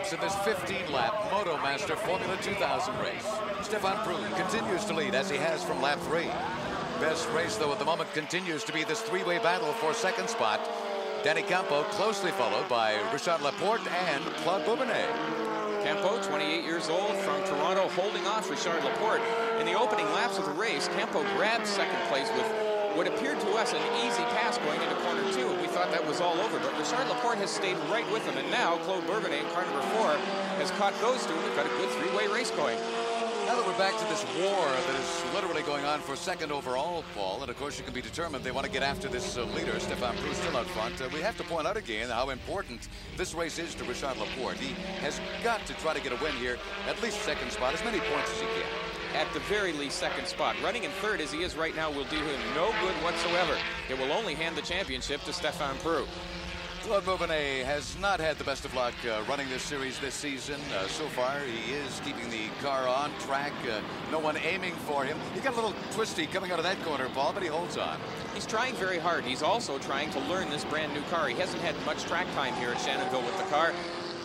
laps in this 15-lap MotoMaster Formula 2000 race. Stefan Prun continues to lead as he has from lap 3. Best race, though, at the moment continues to be this three-way battle for second spot. Danny Campo closely followed by Richard Laporte and Claude Bourbonais. Campo, 28 years old, from Toronto, holding off Richard Laporte. In the opening laps of the race, Campo grabbed second place with what appeared to us an easy pass going into corner 2. We thought that was all over, but Richard Laporte has stayed right with him, and now Claude Bourbonais in car number 4 has caught those two. We've got a good three-way race going. Now that we're back to this war that is literally going on for second overall, Paul, and of course you can be determined they want to get after this leader, Stefan Prun, still out front. We have to point out again how important this race is to Richard Laporte. He has got to try to get a win here, at least second spot, as many points as he can. At the very least, second spot. Running in third as he is right now will do him no good whatsoever. It will only hand the championship to Stefan Prun. Claude Bourbonais has not had the best of luck running this series this season. So far, he is keeping the car on track. No one aiming for him. He got a little twisty coming out of that corner, Paul, but he holds on. He's trying very hard. He's also trying to learn this brand new car. He hasn't had much track time here at Shannonville with the car,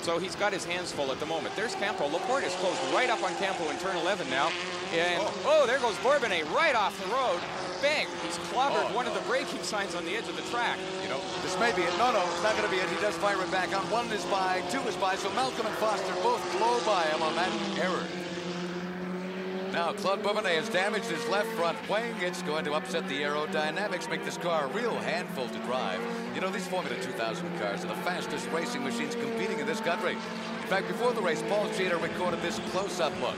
so he's got his hands full at the moment. There's Campo. Laporte is closed right up on Campo in turn 11 now. And, oh, there goes Bourbonais right off the road. Bang! He's clobbered one of the braking signs on the edge of the track. You know, this may be it. No, it's not going to be it. He does fire it back on. 1 is by, 2 is by. So Malcolm and Foster both blow by him on that error. Now, Claude Bourbonais has damaged his left front wing. It's going to upset the aerodynamics, make this car a real handful to drive. You know, these Formula 2000 cars are the fastest racing machines competing in this country. In fact, before the race, Paul Cheater recorded this close-up look.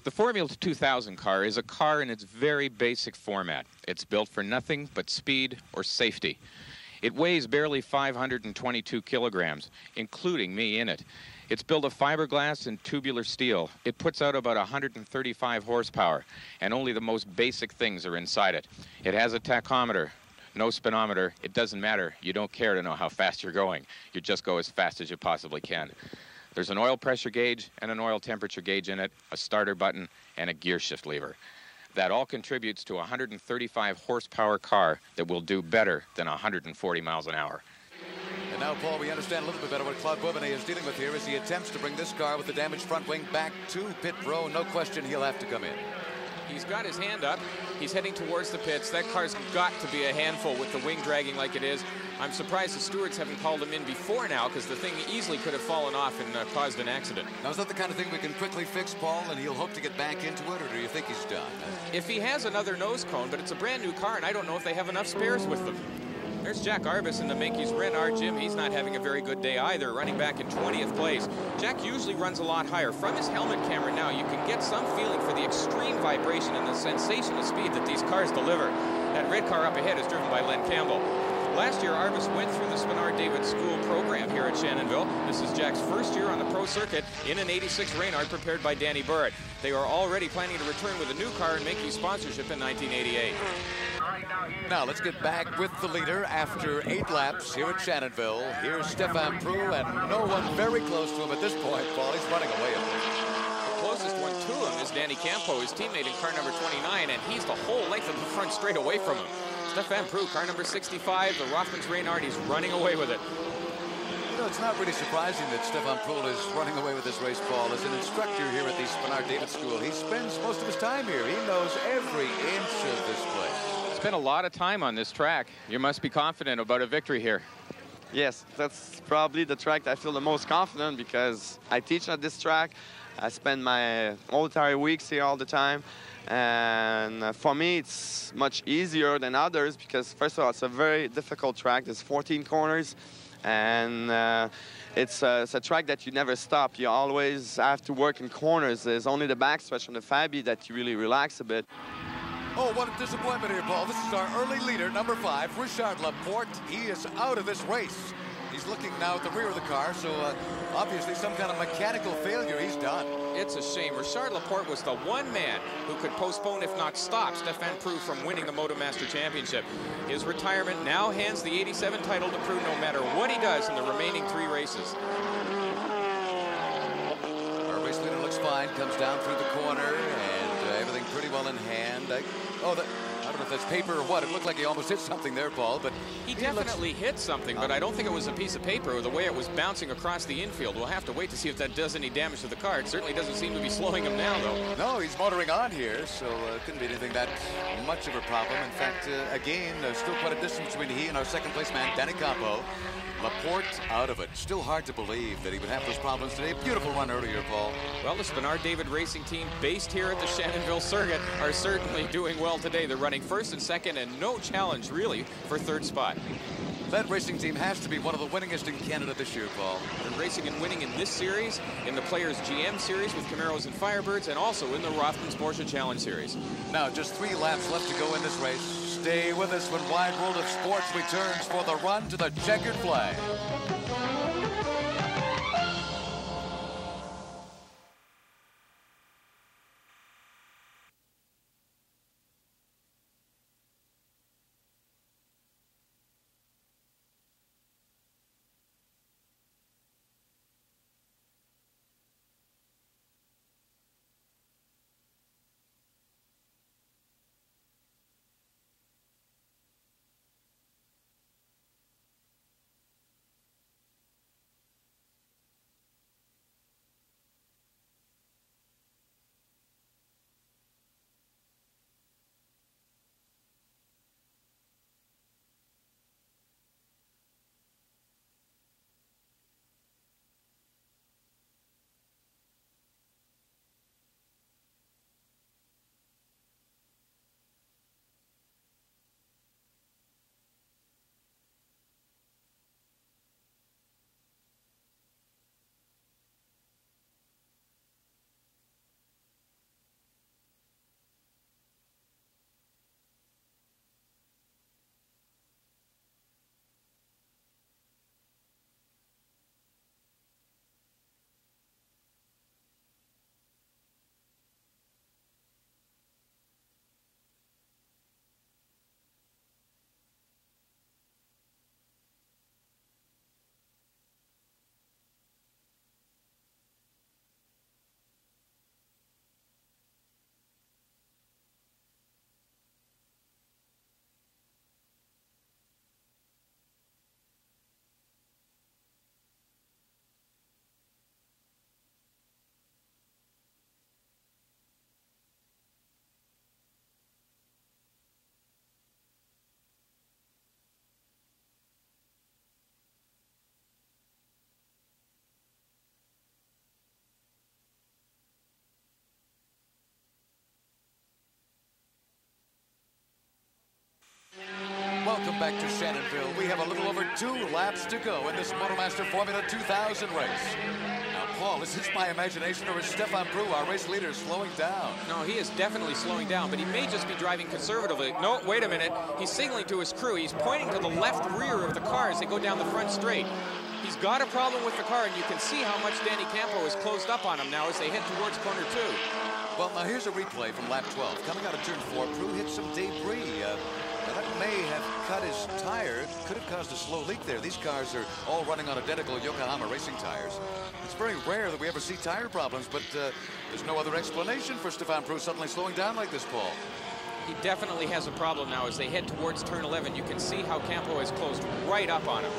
The Formula 2000 car is a car in its very basic format. It's built for nothing but speed or safety. It weighs barely 522 kilograms, including me in it. It's built of fiberglass and tubular steel. It puts out about 135 horsepower, and only the most basic things are inside it. It has a tachometer, no speedometer. It doesn't matter. You don't care to know how fast you're going. You just go as fast as you possibly can. There's an oil pressure gauge and an oil temperature gauge in it, a starter button, and a gear shift lever. That all contributes to a 135 horsepower car that will do better than 140 miles an hour. And now, Paul, we understand a little bit better what Claude Bourbonais is dealing with here as he attempts to bring this car with the damaged front wing back to pit row. No question he'll have to come in. He's got his hand up. He's heading towards the pits. That car's got to be a handful with the wing dragging like it is. I'm surprised the stewards haven't called him in before now, because the thing easily could have fallen off and caused an accident. Now, is that the kind of thing we can quickly fix, Paul, and he'll hope to get back into it, or do you think he's done? If he has another nose cone, but it's a brand new car, and I don't know if they have enough spares with them. There's Jack Arbus in the Minky's Renard Gym. He's not having a very good day either, running back in 20th place. Jack usually runs a lot higher. From his helmet camera now, you can get some feeling for the extreme vibration and the sensational speed that these cars deliver. That red car up ahead is driven by Len Campbell. Last year, Arbus went through the Spinard David School program here at Shannonville. This is Jack's first year on the pro circuit in an 86 Reynard prepared by Danny Burritt. They are already planning to return with a new car and making sponsorship in 1988. Now let's get back with the leader after 8 laps here at Shannonville. Here's Stefan Prun, and no one very close to him at this point, Paul. He's running away a bit. The closest one to him is Danny Campo, his teammate in car number 29, and he's the whole length of the front straight away from him. Stefan Prun, car number 65, the Rothmans Reynard, he's running away with it. You know, it's not really surprising that Stefan Prun is running away with this race, Paul. As an instructor here at the Spinard David School, he spends most of his time here. He knows every inch of this place. Spent a lot of time on this track. You must be confident about a victory here. Yes, that's probably the track that I feel the most confident because I teach at this track. I spend my whole entire weeks here all the time. And for me, it's much easier than others because, first of all, it's a very difficult track. There's 14 corners, and it's a track that you never stop. You always have to work in corners. There's only the backstretch on the Fabi that you really relax a bit. Oh, what a disappointment here, Paul. This is our early leader, number 5, Richard Laporte. He is out of this race. He's looking now at the rear of the car, so obviously some kind of mechanical failure. He's done. It's a shame. Richard Laporte was the one man who could postpone, if not stop, Stefan Prun from winning the MotoMaster Championship. His retirement now hands the 87 title to Prun no matter what he does in the remaining 3 races. Our race leader looks fine, comes down through the corner, and everything pretty well in hand. Out of if that's paper or what. It looked like he almost hit something there, Paul, but He definitely hit something, but I don't think it was a piece of paper or the way it was bouncing across the infield. We'll have to wait to see if that does any damage to the car. It certainly doesn't seem to be slowing him now, though. No, he's motoring on here, so it couldn't be anything that much of a problem. In fact, again, still quite a distance between he and our second place man, Danny Campo. Laporte out of it. Still hard to believe that he would have those problems today. Beautiful run earlier, Paul. Well, the Spinard David Racing Team, based here at the Shannonville circuit, are certainly doing well today. They're running first and second, and no challenge, really, for third spot. That racing team has to be one of the winningest in Canada this year, Paul. They're racing and winning in this series, in the Players GM Series with Camaros and Firebirds, and also in the Rothmans Porsche Challenge Series. Now, just 3 laps left to go in this race. Stay with us when Wide World of Sports returns for the run to the checkered flag. Welcome back to Shannonville. We have a little over 2 laps to go in this MotoMaster Formula 2000 race. Now, Paul, is this my imagination or is Stefan Prue, our race leader, slowing down? No, he is definitely slowing down, but he may just be driving conservatively. No, wait a minute. He's signaling to his crew. He's pointing to the left rear of the car as they go down the front straight. He's got a problem with the car, and you can see how much Danny Campo is closed up on him now as they head towards corner 2. Well, now here's a replay from lap 12. Coming out of turn 4, Prue hit some debris. That may have cut his tire. Could have caused a slow leak there. These cars are all running on identical Yokohama racing tires. It's very rare that we ever see tire problems, but there's no other explanation for Stefan Prue suddenly slowing down like this, Paul. He definitely has a problem now as they head towards turn 11. You can see how Campo has closed right up on him.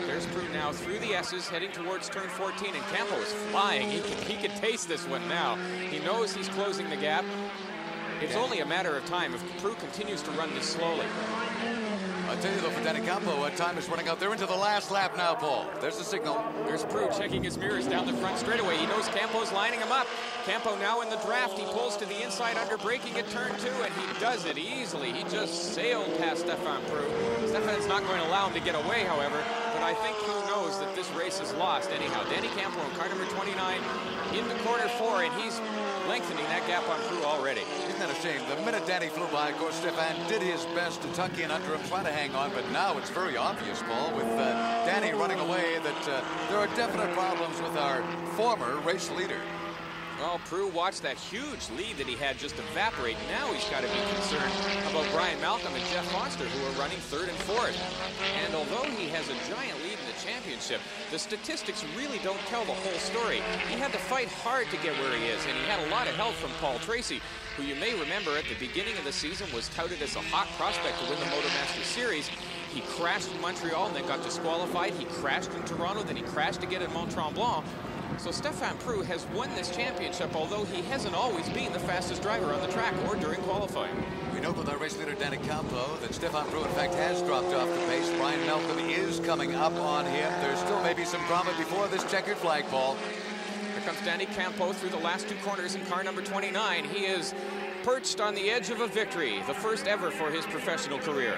There's Prue now through the S's, heading towards turn 14, and Campo is flying. He can taste this one now. He knows he's closing the gap. It's only a matter of time if Prue continues to run this slowly. I'll tell you though, for Danny Campo, time is running out. They're into the last lap now, Paul. There's the signal. There's Prue checking his mirrors down the front straightaway. He knows Campo's lining him up. Campo now in the draft. He pulls to the inside under braking at turn 2, and he does it easily. He just sailed past Stefan Prue. Stefan's not going to allow him to get away, however, but I think Prue knows that this race is lost anyhow. Danny Campo in car number 29 into corner 4, and he's lengthening that gap on Prue already. Isn't that a shame? The minute Danny flew by, of course, Stefan did his best to tuck in under him, try to hang on, but now it's very obvious, Paul, with Danny running away, that there are definite problems with our former race leader. Well, Prue watched that huge lead that he had just evaporate. Now he's got to be concerned about Brian Malcolm and Jeff Foster, who are running 3rd and 4th. And although he has a giant lead in the championship, championship. The statistics really don't tell the whole story. He had to fight hard to get where he is, and he had a lot of help from Paul Tracy, who you may remember at the beginning of the season was touted as a hot prospect to win the MotoMaster Series. He crashed in Montreal and then got disqualified. He crashed in Toronto, then he crashed again at Mont-Tremblant. So Stefan Preux has won this championship, although he hasn't always been the fastest driver on the track or during qualifying. We know with our race leader, Danny Campo, that Stefan Preux, in fact, has dropped off the pace. Brian Malcolm is coming up on him. There's still maybe some drama before this checkered flag, Paul. Here comes Danny Campo through the last two corners in car number 29. He is perched on the edge of a victory, the first ever for his professional career.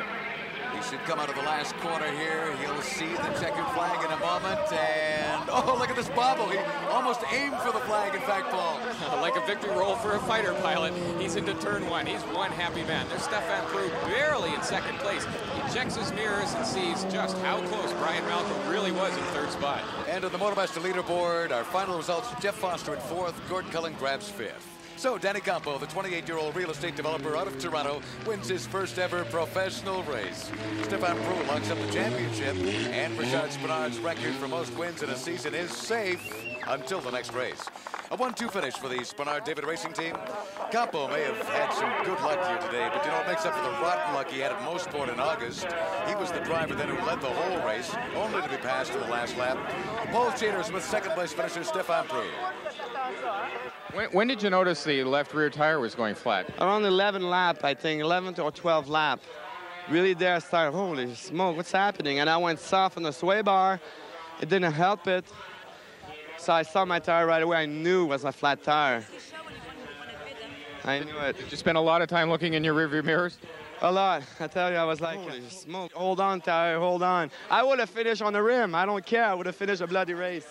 He should come out of the last corner here. He'll see the checkered flag in a moment. And, oh, look at this bobble. He almost aimed for the flag, in fact, Paul. Like a victory roll for a fighter pilot. He's into turn one. He's one happy man. There's Stefan Preux barely in second place. He checks his mirrors and sees just how close Brian Malcolm really was in third spot. And on the MotoMaster leaderboard, our final results, Jeff Foster in fourth, Gord Cullen grabs fifth. So Danny Campo, the 28-year-old real estate developer out of Toronto, wins his first ever professional race. Stefan Preux locks up the championship, and Richard Spinard's record for most wins in a season is safe until the next race. A 1-2 finish for the Spinard-David racing team. Campo may have had some good luck here today, but you know, it makes up for the rotten luck he had at Mosport in August. He was the driver then who led the whole race, only to be passed in the last lap. Paul Chaders with second place finisher Stefan Preux. When did you notice the left rear tire was going flat? Around 11 lap, I think, 11th or 12th lap. Really there, I started, holy smoke, what's happening? And I went soft on the sway bar. It didn't help it. So I saw my tire right away. I knew it was a flat tire. I knew it. Did you spend a lot of time looking in your rearview mirrors? A lot. I tell you, I was like, holy smoke, hold on, tire, hold on. I would have finished on the rim. I don't care. I would have finished a bloody race.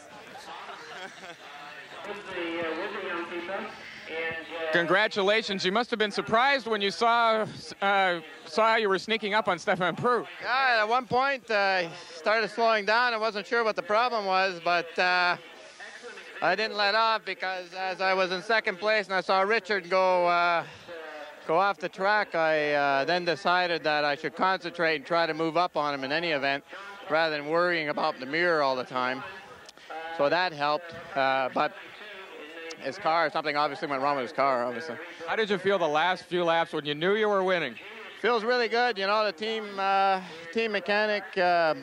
Congratulations. You must have been surprised when you saw you were sneaking up on Stefan Preux. Yeah, at one point, I started slowing down. I wasn't sure what the problem was, but I didn't let off because as I was in second place and I saw Richard go off the track, I then decided that I should concentrate and try to move up on him in any event rather than worrying about the mirror all the time. So that helped, but his car, something obviously went wrong with his car, obviously. How did you feel the last few laps when you knew you were winning? Feels really good. You know, the team mechanic,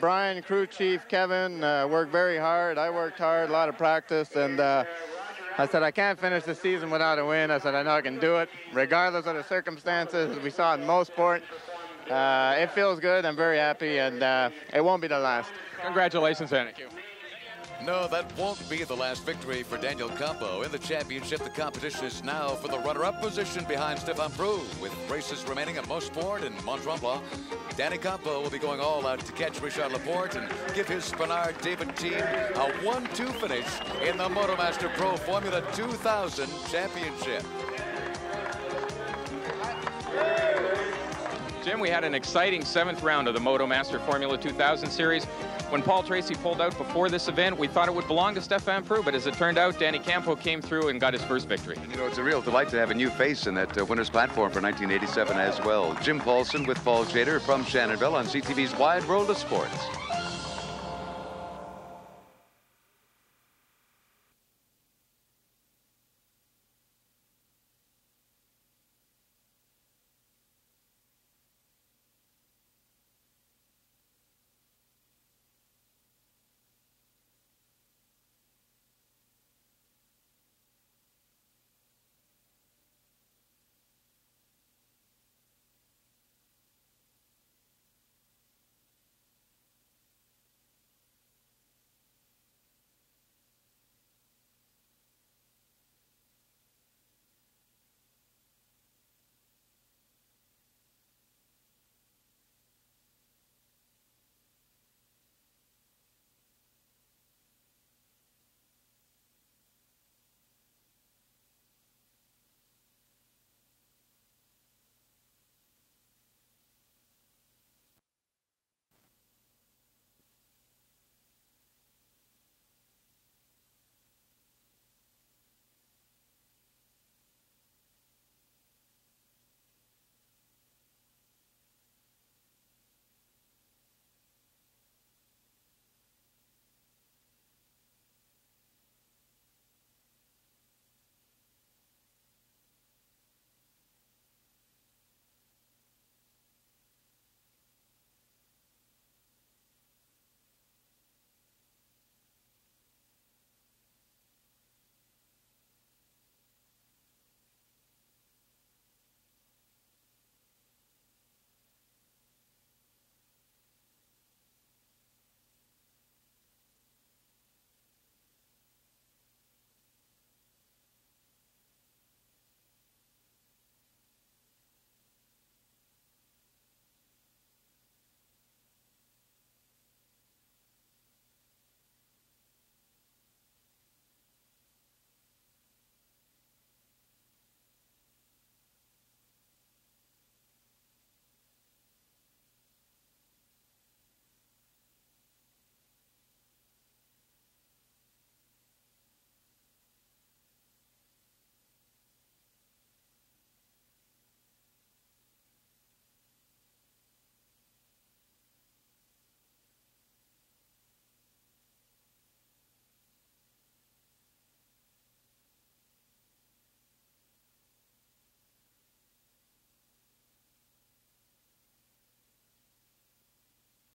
Brian, crew chief, Kevin, worked very hard. I worked hard, a lot of practice, and I said, I can't finish the season without a win. I said, I know I can do it, regardless of the circumstances, as we saw in Mosport. It feels good. I'm very happy, and it won't be the last. Congratulations, Thank you. No, that won't be the last victory for Daniel Campo. In the championship, the competition is now for the runner-up position behind Stefan Preux. With races remaining at Mosport and Mont-Tremblant, Danny Campo will be going all out to catch Richard Laporte and give his Spinard-David team a 1-2 finish in the MotoMaster Pro Formula 2000 Championship. Jim, we had an exciting 7th round of the MotoMaster Formula 2000 Series. When Paul Tracy pulled out before this event, we thought it would belong to Stefan Preux, but as it turned out, Danny Campo came through and got his first victory. You know, it's a real delight to have a new face in that winner's platform for 1987 as well. Jim Paulson with Paul Shader from Shannonville on CTV's Wide World of Sports.